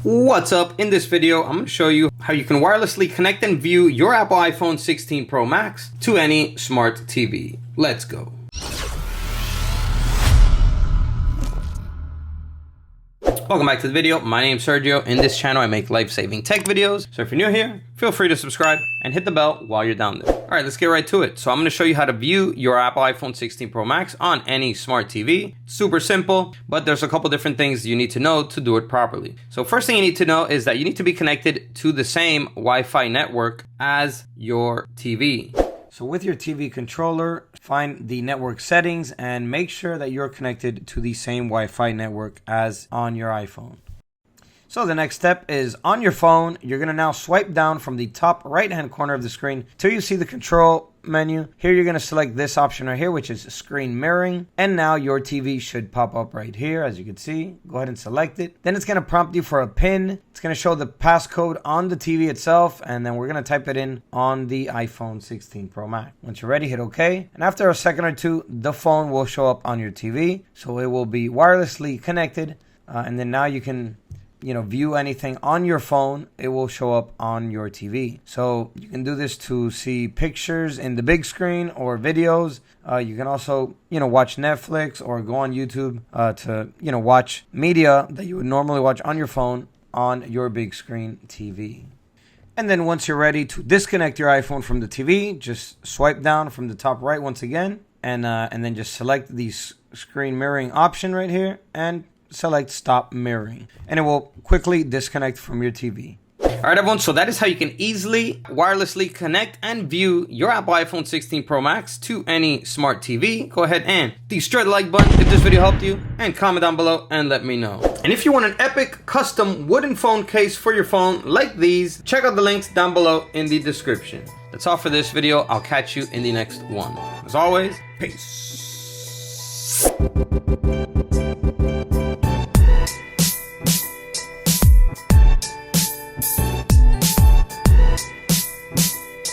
What's up? In this video, I'm going to show you how you can wirelessly connect and view your Apple iPhone 16 Pro Max to any smart TV. Let's go. Welcome back to the video. My name is Sergio. In this channel, I make life-saving tech videos. So if you're new here, feel free to subscribe and hit the bell while you're down there. All right, let's get right to it. So I'm going to show you how to view your Apple iPhone 16 Pro Max on any smart TV. Super simple, but there's a couple different things you need to know to do it properly. So first thing you need to know is that you need to be connected to the same Wi-Fi network as your TV. So with your TV controller, find the network settings and make sure that you're connected to the same Wi-Fi network as on your iPhone. So the next step is on your phone, you're going to now swipe down from the top right-hand corner of the screen till you see the control menu. Here you're going to select this option right here, which is screen mirroring. And now your TV should pop up right here, as you can see. Go ahead and select it. Then it's going to prompt you for a PIN. It's going to show the passcode on the TV itself, and then we're going to type it in on the iPhone 16 Pro Max. Once you're ready, hit OK. And after a second or two, the phone will show up on your TV. So it will be wirelessly connected, and then now you can view anything on your phone. It will show up on your TV. So you can do this to see pictures in the big screen or videos. You can also, watch Netflix or go on YouTube to, watch media that you would normally watch on your phone on your big screen TV. And then once you're ready to disconnect your iPhone from the TV, just swipe down from the top right once again, and then just select the screen mirroring option right here and select stop mirroring, and it will quickly disconnect from your TV. All right, everyone, so that is how you can easily wirelessly connect and view your Apple iPhone 16 Pro Max to any smart TV. Go ahead and destroy the like button if this video helped you, and comment down below and let me know. And if you want an epic custom wooden phone case for your phone like these, check out the links down below in the description. That's all for this video. I'll catch you in the next one. As always, peace.